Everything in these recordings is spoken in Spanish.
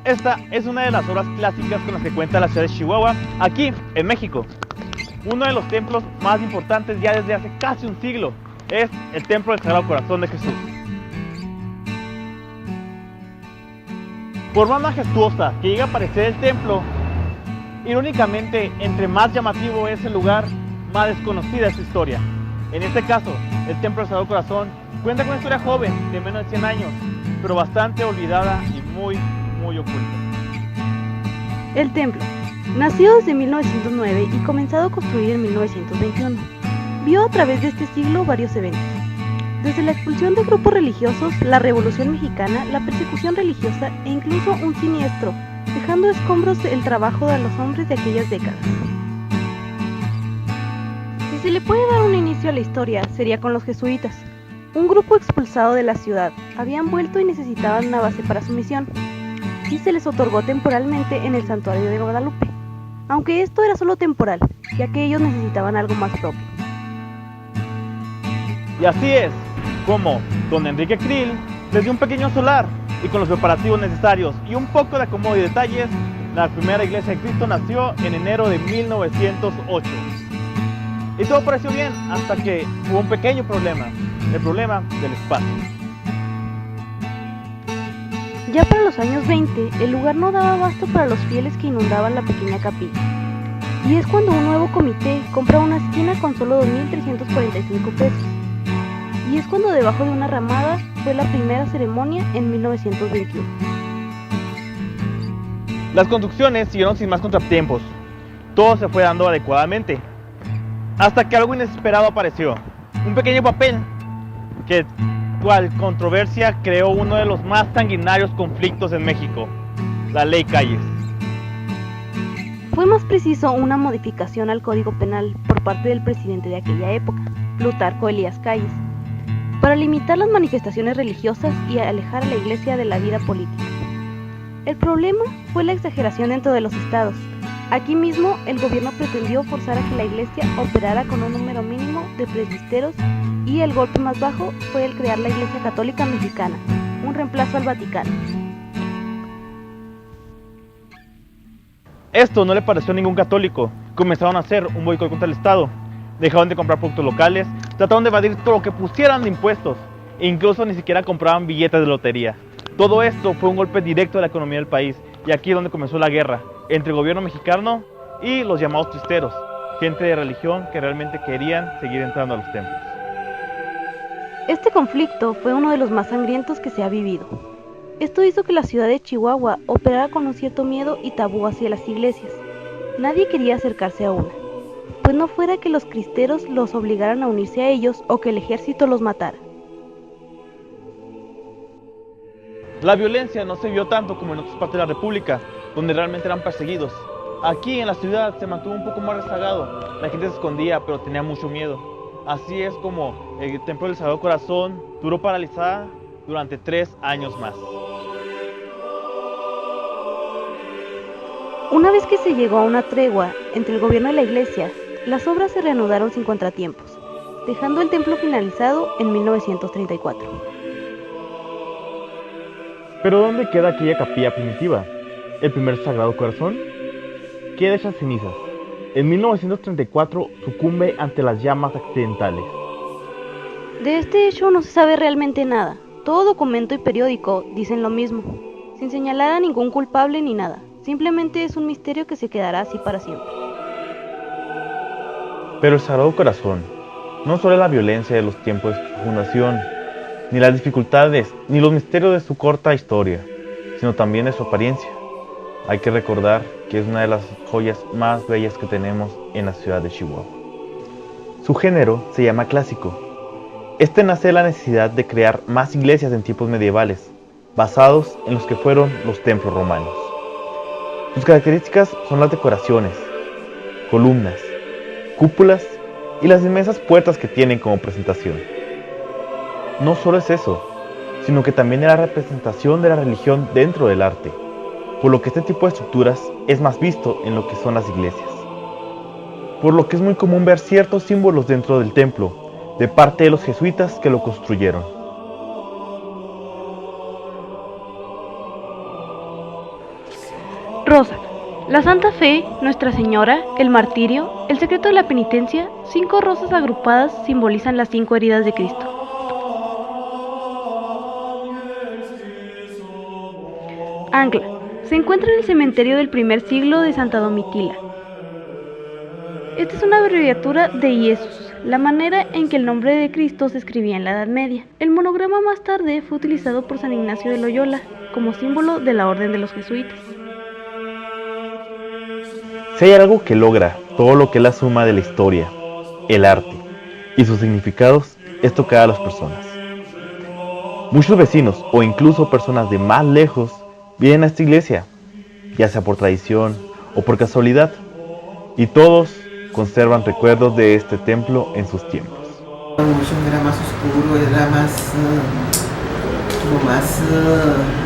Esta es una de las obras clásicas con las que cuenta la ciudad de Chihuahua, aquí en México. Uno de los templos más importantes ya desde hace casi un siglo es el Templo del Sagrado Corazón de Jesús. Por más majestuosa que llegue a parecer el templo, irónicamente, entre más llamativo es el lugar, más desconocida es su historia. En este caso, el Templo del Sagrado Corazón cuenta con una historia joven de menos de 100 años, pero bastante olvidada y muy oculta. El templo, nacido desde 1909 y comenzado a construir en 1921, vio a través de este siglo varios eventos. Desde la expulsión de grupos religiosos, la Revolución Mexicana, la persecución religiosa e incluso un siniestro, dejando escombros el trabajo de los hombres de aquellas décadas. Si se le puede dar un inicio a la historia, sería con los jesuitas. Un grupo expulsado de la ciudad, habían vuelto y necesitaban una base para su misión, y se les otorgó temporalmente en el santuario de Guadalupe, aunque esto era solo temporal, ya que ellos necesitaban algo más propio. Y así es como don Enrique Krill les dio un pequeño solar y con los preparativos necesarios y un poco de acomodo y detalles, la primera iglesia de Cristo nació en enero de 1908. Y todo pareció bien hasta que hubo un pequeño problema, el problema del espacio. Ya para los años 20, el lugar no daba abasto para los fieles que inundaban la pequeña capilla. Y es cuando un nuevo comité compra una esquina con solo 2.345 pesos. Y es cuando debajo de una ramada fue la primera ceremonia en 1921. Las construcciones siguieron sin más contratiempos. Todo se fue dando adecuadamente. Hasta que algo inesperado apareció. Un pequeño papel que, cual controversia, creó uno de los más sanguinarios conflictos en México, la Ley Calles. Fue más preciso una modificación al Código Penal por parte del presidente de aquella época, Plutarco Elías Calles, para limitar las manifestaciones religiosas y alejar a la iglesia de la vida política. El problema fue la exageración dentro de los estados. Aquí mismo, el gobierno pretendió forzar a que la iglesia operara con un número mínimo de presbíteros y el golpe más bajo fue el crear la Iglesia Católica Mexicana, un reemplazo al Vaticano. Esto no le pareció a ningún católico. Comenzaron a hacer un boicot contra el Estado. Dejaron de comprar productos locales, trataron de evadir todo lo que pusieran de impuestos e incluso ni siquiera compraban billetes de lotería. Todo esto fue un golpe directo a la economía del país y aquí es donde comenzó la guerra entre el gobierno mexicano y los llamados cristeros, gente de religión que realmente querían seguir entrando a los templos. Este conflicto fue uno de los más sangrientos que se ha vivido. Esto hizo que la ciudad de Chihuahua operara con un cierto miedo y tabú hacia las iglesias. Nadie quería acercarse a una, pues no fuera que los cristeros los obligaran a unirse a ellos o que el ejército los matara. La violencia no se vio tanto como en otras partes de la República, donde realmente eran perseguidos. Aquí en la ciudad se mantuvo un poco más rezagado, la gente se escondía pero tenía mucho miedo. Así es como el Templo del Sagrado Corazón duró paralizada durante 3 años más. Una vez que se llegó a una tregua entre el gobierno y la iglesia, las obras se reanudaron sin contratiempos, dejando el templo finalizado en 1934. ¿Pero dónde queda aquella capilla primitiva? ¿El primer Sagrado Corazón? Queda hecha cenizas. En 1934 sucumbe ante las llamas accidentales. De este hecho no se sabe realmente nada. Todo documento y periódico dicen lo mismo, sin señalar a ningún culpable ni nada. Simplemente es un misterio que se quedará así para siempre. Pero el Sagrado Corazón no solo es la violencia de los tiempos de su fundación, ni las dificultades, ni los misterios de su corta historia, sino también de su apariencia. Hay que recordar que es una de las joyas más bellas que tenemos en la ciudad de Chihuahua. Su género se llama clásico. Este nace de la necesidad de crear más iglesias en tiempos medievales, basados en los que fueron los templos romanos. Sus características son las decoraciones, columnas, cúpulas y las inmensas puertas que tienen como presentación. No solo es eso, sino que también es la representación de la religión dentro del arte, por lo que este tipo de estructuras es más visto en lo que son las iglesias. Por lo que es muy común ver ciertos símbolos dentro del templo, de parte de los jesuitas que lo construyeron. Rosa. La Santa Fe, Nuestra Señora, el martirio, el secreto de la penitencia, 5 rosas agrupadas simbolizan las 5 heridas de Cristo. Ancla. Se encuentra en el cementerio del primer siglo de Santa Domitila. Esta es una abreviatura de Iesus, la manera en que el nombre de Cristo se escribía en la Edad Media. El monograma más tarde fue utilizado por San Ignacio de Loyola como símbolo de la Orden de los Jesuitas. Si hay algo que logra todo lo que es la suma de la historia, el arte y sus significados, es tocar a las personas. Muchos vecinos o incluso personas de más lejos vienen a esta iglesia, ya sea por tradición o por casualidad, y todos conservan recuerdos de este templo en sus tiempos. Era más oscuro, era más,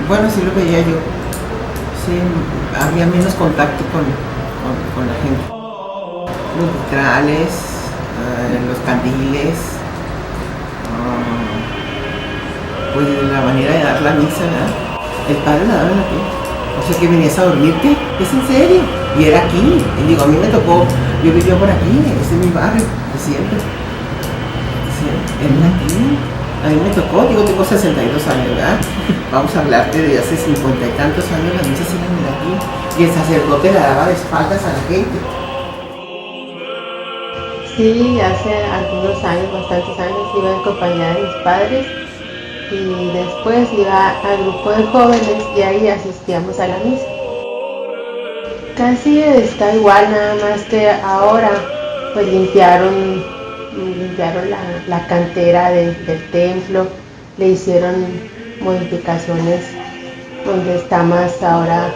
bueno, sí lo veía yo, sí, había menos contacto con la gente. Los vitrales, los candiles, pues la manera de dar la misa, ¿verdad? El padre la daba en la pie. O sea, que venías a dormirte, es en serio. Y era aquí. Y digo, a mí me tocó, yo vivía por aquí, este es mi barrio, de siempre. Era aquí. A mí me tocó, digo, tengo 62 años, ¿verdad? Vamos a hablarte de hace 50 y tantos años, las misas eran de aquí. Y el sacerdote la daba de espaldas a la gente. Sí, hace algunos años, bastantes años, iba en compañía de mis padres. Y después iba al grupo de jóvenes y ahí asistíamos a la misa. Casi está igual, nada más que ahora pues limpiaron la cantera del templo, le hicieron modificaciones donde está más ahora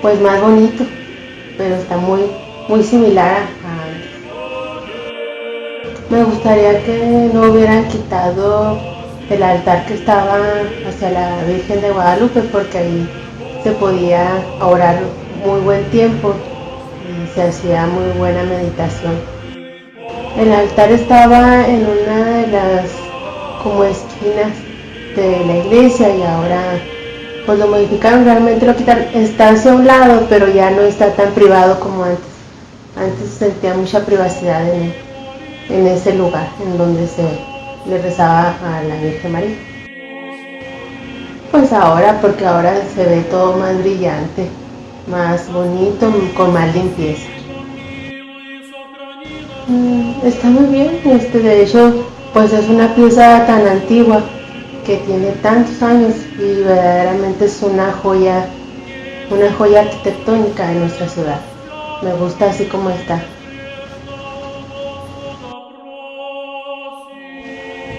pues más bonito, pero está muy similar a antes. Me gustaría que no hubieran quitado el altar que estaba hacia la Virgen de Guadalupe, porque ahí se podía orar muy buen tiempo y se hacía muy buena meditación. El altar estaba en una de las como esquinas de la iglesia y ahora pues lo modificaron, realmente lo quitaron. Está hacia un lado, pero ya no está tan privado como antes. Antes sentía mucha privacidad en ese lugar en donde se le rezaba a la Virgen María. Pues ahora, porque ahora se ve todo más brillante, más bonito, con más limpieza. Está muy bien, de hecho, pues es una pieza tan antigua que tiene tantos años y verdaderamente es una joya arquitectónica de nuestra ciudad. Me gusta así como está.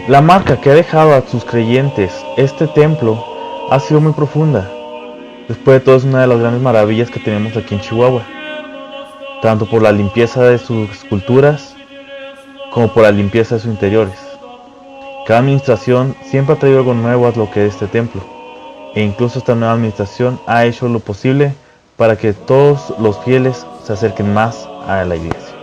La marca que ha dejado a sus creyentes este templo ha sido muy profunda. Después de todo, es una de las grandes maravillas que tenemos aquí en Chihuahua, tanto por la limpieza de sus esculturas como por la limpieza de sus interiores. Cada administración siempre ha traído algo nuevo a lo que es este templo, e incluso esta nueva administración ha hecho lo posible para que todos los fieles se acerquen más a la iglesia.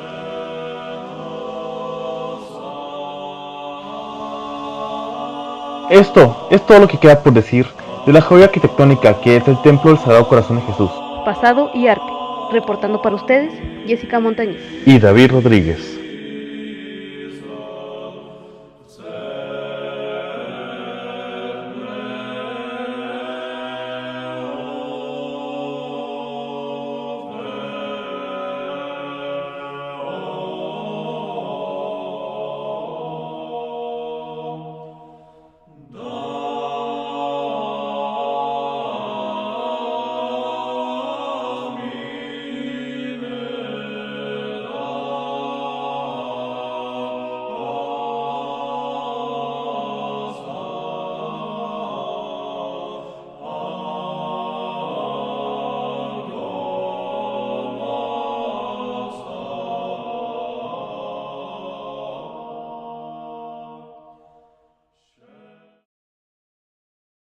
Esto es todo lo que queda por decir de la joya arquitectónica que es el Templo del Sagrado Corazón de Jesús. Pasado y arte. Reportando para ustedes, Jessica Montañez Y David Rodríguez.